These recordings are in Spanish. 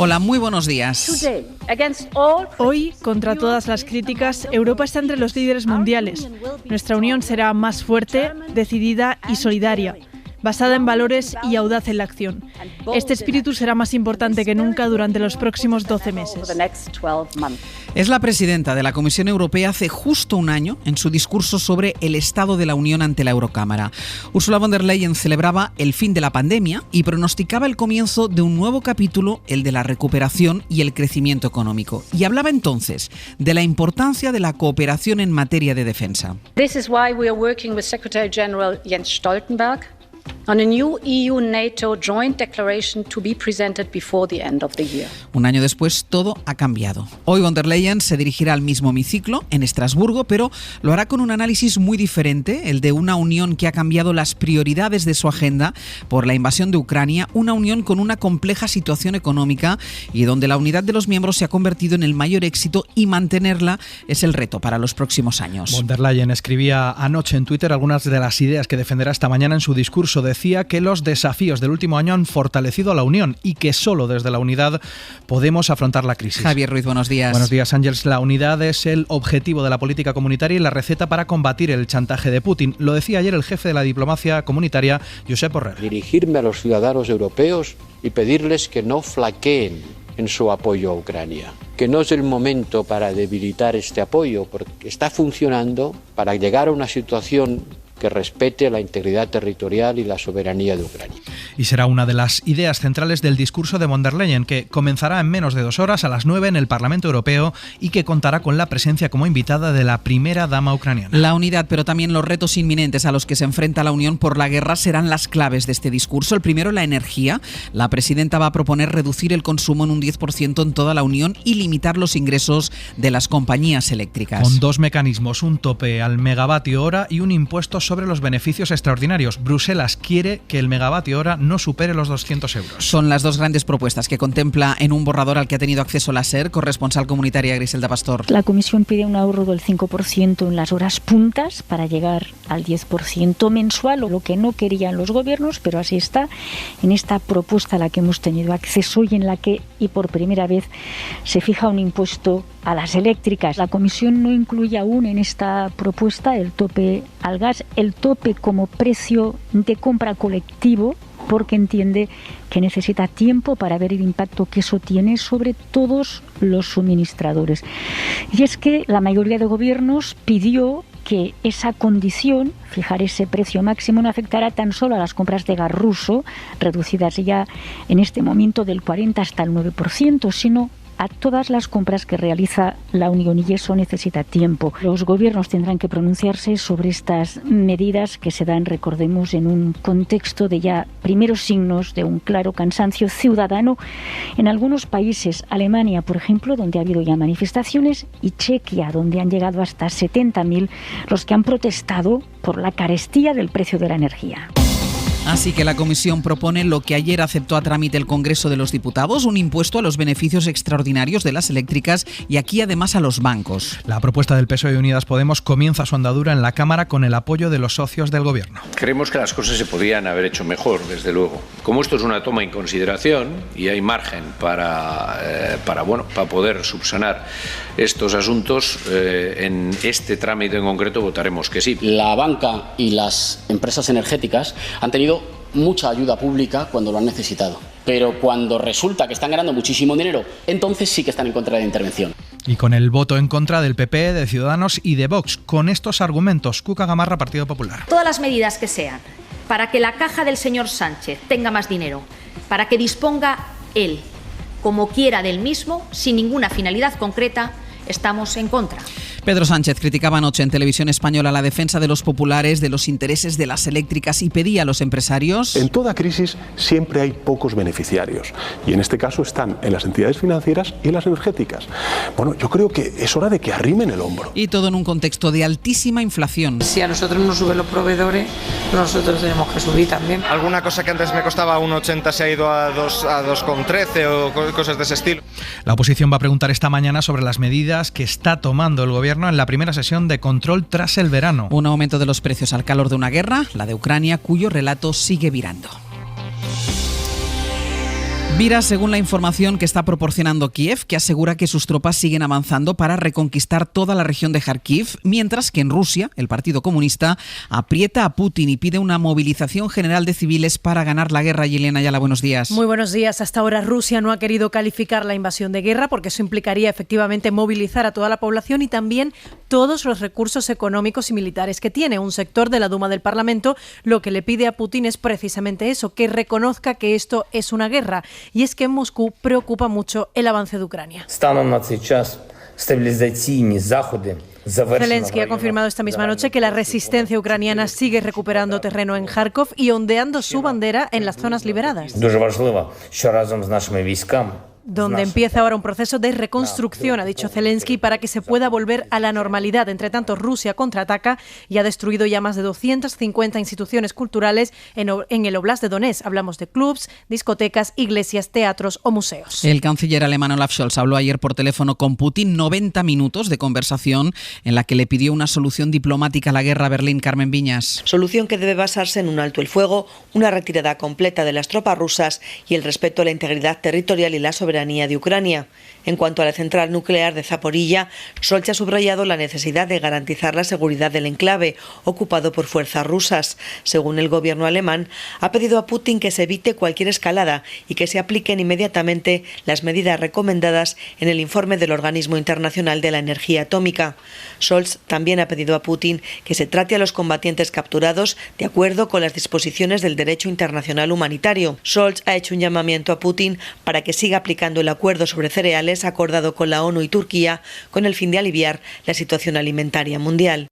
Hola, muy buenos días. Hoy, contra todas las críticas, Europa está entre los líderes mundiales. Nuestra unión será más fuerte, decidida y solidaria, basada en valores y audaz en la acción. Este espíritu será más importante que nunca durante los próximos 12 meses. Es la presidenta de la Comisión Europea hace justo un año en su discurso sobre el estado de la Unión ante la Eurocámara. Ursula von der Leyen celebraba el fin de la pandemia y pronosticaba el comienzo de un nuevo capítulo, el de la recuperación y el crecimiento económico. Y hablaba entonces de la importancia de la cooperación en materia de defensa. This is why we are working with Secretary General Jens Stoltenberg on a new EU-NATO joint declaration to be presented before the end of the year. Un año después, todo ha cambiado. Hoy von der Leyen se dirigirá al mismo hemiciclo, en Estrasburgo, pero lo hará con un análisis muy diferente, el de una unión que ha cambiado las prioridades de su agenda por la invasión de Ucrania, una unión con una compleja situación económica y donde la unidad de los miembros se ha convertido en el mayor éxito y mantenerla es el reto para los próximos años. Von der Leyen escribía anoche en Twitter algunas de las ideas que defenderá esta mañana en su discurso. Decía que los desafíos del último año han fortalecido a la Unión y que solo desde la unidad podemos afrontar la crisis. Javier Ruiz, buenos días. Buenos días, Ángeles. La unidad es el objetivo de la política comunitaria y la receta para combatir el chantaje de Putin. Lo decía ayer el jefe de la diplomacia comunitaria, Josep Borrell. Dirigirme a los ciudadanos europeos y pedirles que no flaqueen en su apoyo a Ucrania, que no es el momento para debilitar este apoyo, porque está funcionando para llegar a una situación que respete la integridad territorial y la soberanía de Ucrania. Y será una de las ideas centrales del discurso de von der Leyen, que comenzará en menos de 2 horas a las 9 en el Parlamento Europeo y que contará con la presencia como invitada de la primera dama ucraniana. La unidad, pero también los retos inminentes a los que se enfrenta la Unión por la guerra serán las claves de este discurso. El primero, la energía. La presidenta va a proponer reducir el consumo en un 10% en toda la Unión y limitar los ingresos de las compañías eléctricas. Con 2 mecanismos, un tope al megavatio hora y un impuesto sobre los beneficios extraordinarios. Bruselas quiere que el megavatio hora no supere los 200 euros. Son las 2 grandes propuestas que contempla en un borrador al que ha tenido acceso la SER, corresponsal comunitaria Griselda Pastor. La Comisión pide un ahorro del 5% en las horas puntas para llegar al 10% mensual, lo que no querían los gobiernos, pero así está en esta propuesta a la que hemos tenido acceso y en la que, y por primera vez, se fija un impuesto a las eléctricas. La Comisión no incluye aún en esta propuesta el tope al gas, el tope como precio de compra colectivo, porque entiende que necesita tiempo para ver el impacto que eso tiene sobre todos los suministradores. Y es que la mayoría de gobiernos pidió que esa condición, fijar ese precio máximo, no afectará tan solo a las compras de gas ruso, reducidas ya en este momento del 40 hasta el 9%, sino a todas las compras que realiza la Unión, y eso necesita tiempo. Los gobiernos tendrán que pronunciarse sobre estas medidas que se dan, recordemos, en un contexto de ya primeros signos de un claro cansancio ciudadano en algunos países. Alemania, por ejemplo, donde ha habido ya manifestaciones, y Chequia, donde han llegado hasta 70.000 los que han protestado por la carestía del precio de la energía. Así que la Comisión propone lo que ayer aceptó a trámite el Congreso de los Diputados, un impuesto a los beneficios extraordinarios de las eléctricas y aquí además a los bancos. La propuesta del PSOE y Unidas Podemos comienza su andadura en la Cámara con el apoyo de los socios del Gobierno. Creemos que las cosas se podrían haber hecho mejor, desde luego. Como esto es una toma en consideración y hay margen para poder subsanar estos asuntos, en este trámite en concreto votaremos que sí. La banca y las empresas energéticas han tenido mucha ayuda pública cuando lo han necesitado, pero cuando resulta que están ganando muchísimo dinero, entonces sí que están en contra de la intervención. Y con el voto en contra del PP, de Ciudadanos y de Vox. Con estos argumentos, Cuca Gamarra, Partido Popular. Todas las medidas que sean para que la caja del señor Sánchez tenga más dinero, para que disponga él como quiera del mismo, sin ninguna finalidad concreta, estamos en contra. Pedro Sánchez criticaba anoche en Televisión Española la defensa de los populares, de los intereses de las eléctricas y pedía a los empresarios... En toda crisis siempre hay pocos beneficiarios y en este caso están en las entidades financieras y en las energéticas. Bueno, yo creo que es hora de que arrimen el hombro. Y todo en un contexto de altísima inflación. Si a nosotros nos suben los proveedores, nosotros tenemos que subir también. Alguna cosa que antes me costaba 1,80 se ha ido a 2,13 o cosas de ese estilo. La oposición va a preguntar esta mañana sobre las medidas que está tomando el Gobierno en la primera sesión de control tras el verano. Un aumento de los precios al calor de una guerra, la de Ucrania, cuyo relato sigue virando. Vira, según la información que está proporcionando Kiev, que asegura que sus tropas siguen avanzando para reconquistar toda la región de Kharkiv, mientras que en Rusia, el Partido Comunista aprieta a Putin y pide una movilización general de civiles para ganar la guerra. Yelena Ayala, buenos días. Muy buenos días. Hasta ahora Rusia no ha querido calificar la invasión de guerra porque eso implicaría efectivamente movilizar a toda la población y también todos los recursos económicos y militares que tiene. Un sector de la Duma del Parlamento lo que le pide a Putin es precisamente eso, que reconozca que esto es una guerra. Y es que en Moscú preocupa mucho el avance de Ucrania. Zelensky ha confirmado esta misma noche que la resistencia ucraniana sigue recuperando terreno en Kharkov y ondeando su bandera en las zonas liberadas, donde empieza ahora un proceso de reconstrucción, ha dicho Zelensky, para que se pueda volver a la normalidad. Entre tanto, Rusia contraataca y ha destruido ya más de 250 instituciones culturales en el Oblast de Donetsk. Hablamos de clubs, discotecas, iglesias, teatros o museos. El canciller alemán Olaf Scholz habló ayer por teléfono con Putin, 90 minutos de conversación en la que le pidió una solución diplomática a la guerra. Berlín, Carmen Viñas. Solución que debe basarse en un alto el fuego, una retirada completa de las tropas rusas y el respeto a la integridad territorial y la soberanía de Ucrania. En cuanto a la central nuclear de Zaporilla, Scholz ha subrayado la necesidad de garantizar la seguridad del enclave, ocupado por fuerzas rusas. Según el gobierno alemán, ha pedido a Putin que se evite cualquier escalada y que se apliquen inmediatamente las medidas recomendadas en el informe del Organismo Internacional de la Energía Atómica. Scholz también ha pedido a Putin que se trate a los combatientes capturados de acuerdo con las disposiciones del derecho internacional humanitario. Scholz ha hecho un llamamiento a Putin para que siga aplicando el acuerdo sobre cereales acordado con la ONU y Turquía con el fin de aliviar la situación alimentaria mundial.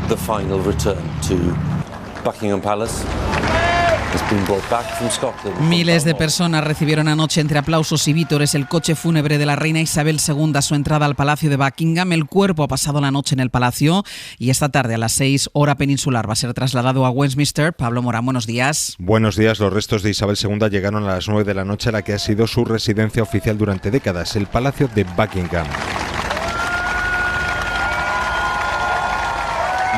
The final return to Buckingham Palace. Miles de personas recibieron anoche entre aplausos y vítores el coche fúnebre de la reina Isabel II a su entrada al Palacio de Buckingham. El cuerpo ha pasado la noche en el Palacio y esta tarde a las 6 hora peninsular va a ser trasladado a Westminster. Pablo Morán, buenos días. Buenos días. Los restos de Isabel II llegaron a las 9 de la noche a la que ha sido su residencia oficial durante décadas, el Palacio de Buckingham.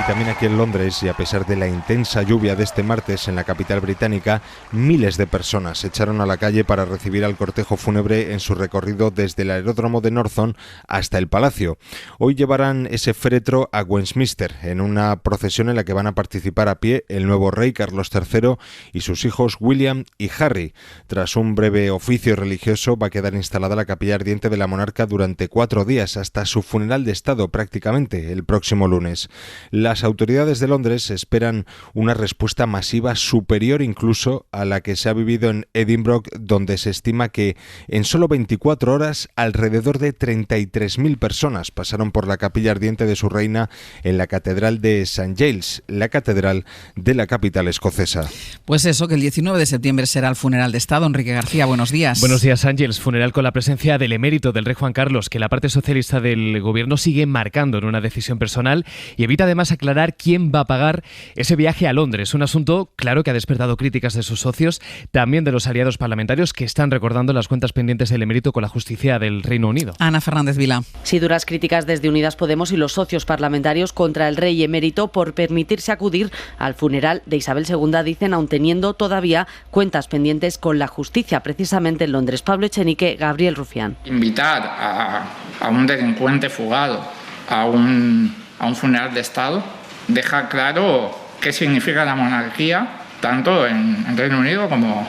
Y también aquí en Londres, y a pesar de la intensa lluvia de este martes en la capital británica, miles de personas se echaron a la calle para recibir al cortejo fúnebre en su recorrido desde el aeródromo de Northampton hasta el Palacio. Hoy llevarán ese féretro a Westminster, en una procesión en la que van a participar a pie el nuevo rey Carlos III y sus hijos William y Harry. Tras un breve oficio religioso, va a quedar instalada la capilla ardiente de la monarca durante 4 días, hasta su funeral de Estado prácticamente el próximo lunes. Las autoridades de Londres esperan una respuesta masiva superior incluso a la que se ha vivido en Edinburgh, donde se estima que en solo 24 horas alrededor de 33.000 personas pasaron por la capilla ardiente de su reina en la Catedral de St. Giles, la catedral de la capital escocesa. Pues eso, que el 19 de septiembre será el funeral de Estado. Enrique García, buenos días. Buenos días, Ángeles. Funeral con la presencia del emérito del rey Juan Carlos, que la parte socialista del gobierno sigue marcando en una decisión personal y evita además aclarar quién va a pagar ese viaje a Londres. Un asunto, claro, que ha despertado críticas de sus socios, también de los aliados parlamentarios que están recordando las cuentas pendientes del emérito con la justicia del Reino Unido. Ana Fernández Vila. Sí, duras críticas desde Unidas Podemos y los socios parlamentarios contra el rey emérito por permitirse acudir al funeral de Isabel II, dicen, aun teniendo todavía cuentas pendientes con la justicia, precisamente en Londres. Pablo Echenique, Gabriel Rufián. Invitar a un delincuente fugado a un funeral de Estado deja claro qué significa la monarquía, tanto en Reino Unido como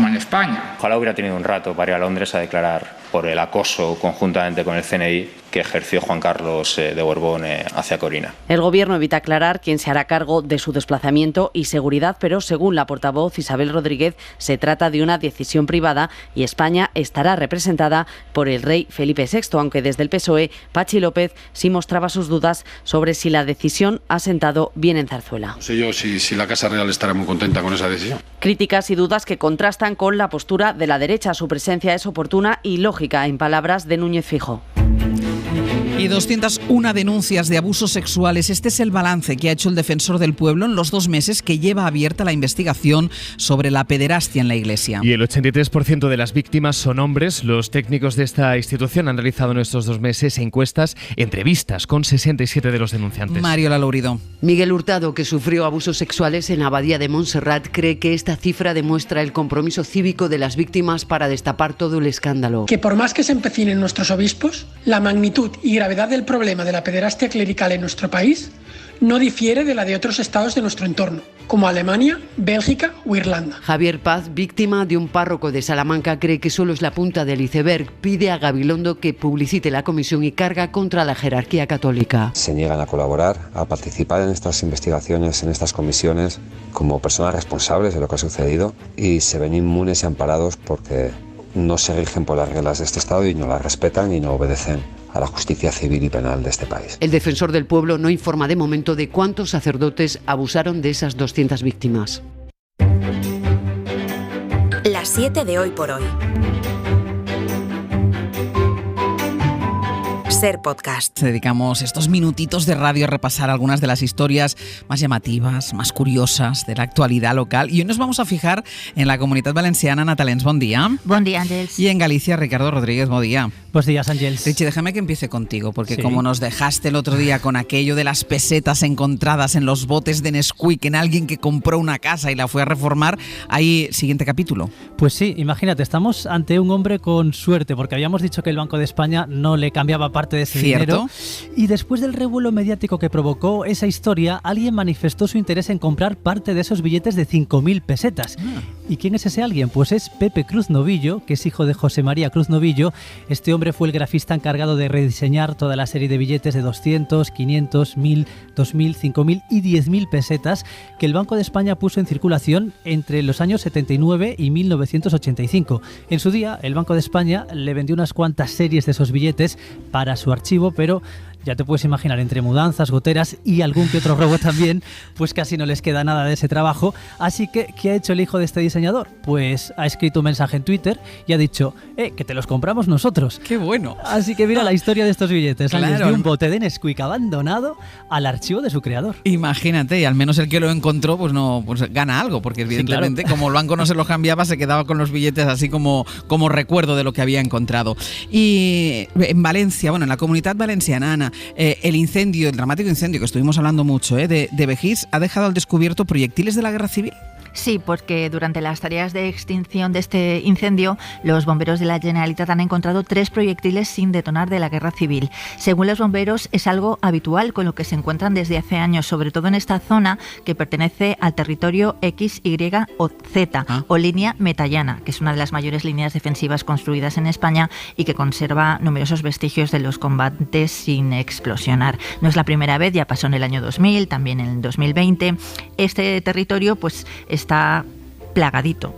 en España. Ojalá hubiera tenido un rato para ir a Londres a declarar por el acoso conjuntamente con el CNI que ejerció Juan Carlos de Borbón hacia Corina. El gobierno evita aclarar quién se hará cargo de su desplazamiento y seguridad, pero según la portavoz Isabel Rodríguez, se trata de una decisión privada y España estará representada por el rey Felipe VI, aunque desde el PSOE, Pachi López sí mostraba sus dudas sobre si la decisión ha sentado bien en Zarzuela. No sé yo si la Casa Real estará muy contenta con esa decisión. Críticas y dudas que contrastan con la postura de la derecha. Su presencia es oportuna y lógica, en palabras de Núñez Feijóo. Y 201 denuncias de abusos sexuales. Este es el balance que ha hecho el Defensor del Pueblo en los 2 meses que lleva abierta la investigación sobre la pederastia en la Iglesia. Y el 83% de las víctimas son hombres. Los técnicos de esta institución han realizado en estos 2 meses encuestas, entrevistas con 67 de los denunciantes. Mario Lalourido. Miguel Hurtado, que sufrió abusos sexuales en Abadía de Montserrat, cree que esta cifra demuestra el compromiso cívico de las víctimas para destapar todo el escándalo. Que por más que se empecinen nuestros obispos, la magnitud y gravedad del problema de la pederastia clerical en nuestro país no difiere de la de otros estados de nuestro entorno, como Alemania, Bélgica o Irlanda. Javier Paz, víctima de un párroco de Salamanca, cree que solo es la punta del iceberg. Pide a Gabilondo que publicite la comisión y carga contra la jerarquía católica. Se niegan a colaborar, a participar en estas investigaciones, en estas comisiones, como personas responsables de lo que ha sucedido, y se ven inmunes y amparados porque no se rigen por las reglas de este Estado y no las respetan y no obedecen a la justicia civil y penal de este país. El Defensor del Pueblo no informa de momento de cuántos sacerdotes abusaron de esas 200 víctimas. Las 7 de Hoy por Hoy. Ser Podcast. Dedicamos estos minutitos de radio a repasar algunas de las historias más llamativas, más curiosas de la actualidad local. Y hoy nos vamos a fijar en la Comunitat Valenciana. Natalens, bon día. Bon día, Ángels. Y en Galicia, Ricardo Rodríguez, bon día. Buenos días, Ángels. Richie, déjame que empiece contigo, porque sí, como nos dejaste el otro día con aquello de las pesetas encontradas en los botes de Nesquik en alguien que compró una casa y la fue a reformar, ahí, siguiente capítulo. Pues sí, imagínate, estamos ante un hombre con suerte, porque habíamos dicho que el Banco de España no le cambiaba parte de ese dinero. Y después del revuelo mediático que provocó esa historia, alguien manifestó su interés en comprar parte de esos billetes de 5.000 pesetas. ¿Y quién es ese alguien? Pues es Pepe Cruz Novillo, que es hijo de José María Cruz Novillo. Este hombre fue el grafista encargado de rediseñar toda la serie de billetes de 200, 500, 1.000, 2.000, 5.000 y 10.000 pesetas que el Banco de España puso en circulación entre los años 79 y 1985. En su día, el Banco de España le vendió unas cuantas series de esos billetes para su archivo, pero ya te puedes imaginar, entre mudanzas, goteras y algún que otro robo también, pues casi no les queda nada de ese trabajo. Así que, ¿qué ha hecho el hijo de este diseñador? Pues ha escrito un mensaje en Twitter y ha dicho, que te los compramos nosotros. ¡Qué bueno! Así que mira la historia de estos billetes. Claro. De un bote de Nesquik abandonado al archivo de su creador. Imagínate, y al menos el que lo encontró pues gana algo, porque evidentemente, sí, claro, como el banco no se los cambiaba, se quedaba con los billetes así como recuerdo de lo que había encontrado. Y en Valencia, en la Comunitat Valenciana, Ana, el dramático incendio que estuvimos hablando mucho, de Begís, ha dejado al descubierto proyectiles de la Guerra Civil. Sí, porque durante las tareas de extinción de este incendio, los bomberos de la Generalitat han encontrado 3 proyectiles sin detonar de la Guerra Civil. Según los bomberos, es algo habitual con lo que se encuentran desde hace años, sobre todo en esta zona que pertenece al territorio X, Y o Z, o línea metallana, que es una de las mayores líneas defensivas construidas en España y que conserva numerosos vestigios de los combates sin explosionar. No es la primera vez, ya pasó en el año 2000, también en el 2020. Este territorio está plagadito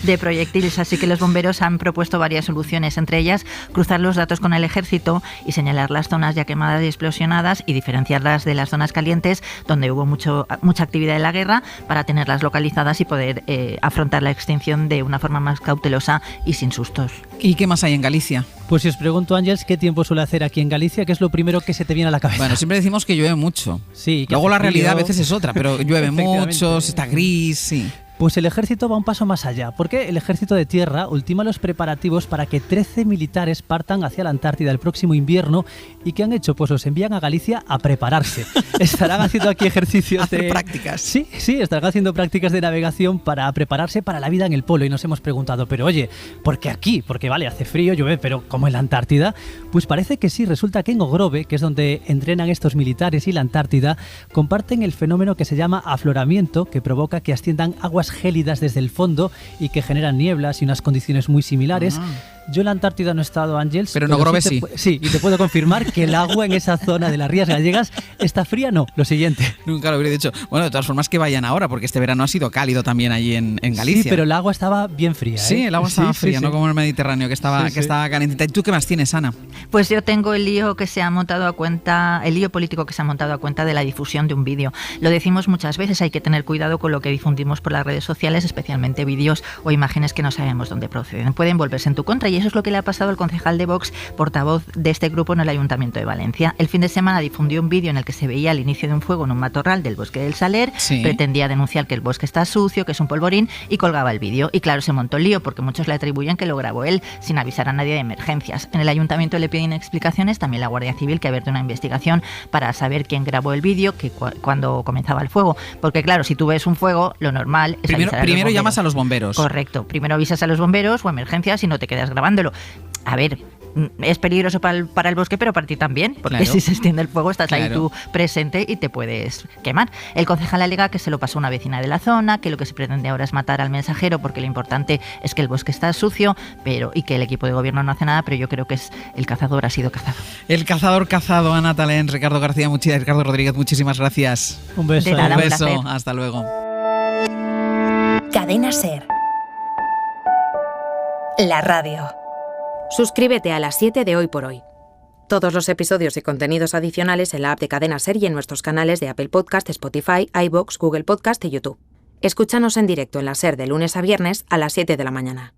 de proyectiles, así que los bomberos han propuesto varias soluciones, entre ellas cruzar los datos con el ejército y señalar las zonas ya quemadas y explosionadas y diferenciarlas de las zonas calientes donde hubo mucha actividad en la guerra para tenerlas localizadas y poder afrontar la extinción de una forma más cautelosa y sin sustos. ¿Y qué más hay en Galicia? Pues si os pregunto, Ángels, ¿qué tiempo suele hacer aquí en Galicia? ¿Qué es lo primero que se te viene a la cabeza? Bueno, siempre decimos que llueve mucho. Sí. Luego la realidad a veces es otra, pero llueve mucho, está gris, sí. Pues el ejército va un paso más allá, porque el ejército de tierra ultima los preparativos para que 13 militares partan hacia la Antártida el próximo invierno. ¿Y qué han hecho? Pues los envían a Galicia a prepararse. Estarán haciendo aquí ejercicios de prácticas. Sí, estarán haciendo prácticas de navegación para prepararse para la vida en el polo. Y nos hemos preguntado, pero oye, ¿por qué aquí? Porque vale, hace frío, llueve, pero ¿como en la Antártida? Pues parece que sí. Resulta que en Ogrove, que es donde entrenan estos militares, y la Antártida comparten el fenómeno que se llama afloramiento, que provoca que asciendan aguas gélidas desde el fondo y que generan nieblas y unas condiciones muy similares. Yo en la Antártida no he estado, Ángels. Pero en Ogrove sí. Sí, y te puedo confirmar que el agua en esa zona de las Rías Gallegas está fría, no. Lo siguiente. Nunca lo hubiera dicho. Bueno, de todas formas que vayan ahora, porque este verano ha sido cálido también allí en Galicia. Sí, pero el agua estaba bien fría. Sí, el agua estaba fría, no como en el Mediterráneo, que estaba calentita. ¿Y tú qué más tienes, Ana? Pues yo tengo el lío que se ha montado a cuenta, el lío político que se ha montado a cuenta de la difusión de un vídeo. Lo decimos muchas veces, hay que tener cuidado con lo que difundimos por las redes sociales, especialmente vídeos o imágenes que no sabemos dónde proceden. Pueden volverse en tu contra y eso es lo que le ha pasado al concejal de Vox, portavoz de este grupo en el Ayuntamiento de Valencia. El fin de semana difundió un vídeo en el que se veía el inicio de un fuego en un matorral del bosque del Saler, pretendía denunciar que el bosque está sucio, que es un polvorín, y colgaba el vídeo. Y claro, se montó el lío porque muchos le atribuyen que lo grabó él sin avisar a nadie de emergencias. En el Ayuntamiento le piden explicaciones, también la Guardia Civil, que ha abierto una investigación para saber quién grabó el vídeo, cuando comenzaba el fuego. Porque claro, si tú ves un fuego, lo normal es primero llamas a los bomberos. Correcto, primero avisas a los bomberos o emergencias y no te quedas grabándolo. A ver, es peligroso para el bosque, pero para ti también, porque si se extiende el fuego estás ahí tú presente y te puedes quemar. El concejal alega que se lo pasó una vecina de la zona, que lo que se pretende ahora es matar al mensajero porque lo importante es que el bosque está sucio, y que el equipo de gobierno no hace nada, pero yo creo que el cazador ha sido cazado. El cazador cazado, Ana Talent, Ricardo García, Ricardo Rodríguez, muchísimas gracias. Un beso. De nada, un beso, hasta luego. Cadena SER. La radio. Suscríbete a las 7 de Hoy por Hoy. Todos los episodios y contenidos adicionales en la app de Cadena SER y en nuestros canales de Apple Podcast, Spotify, iVoox, Google Podcast y YouTube. Escúchanos en directo en la SER de lunes a viernes a las 7 de la mañana.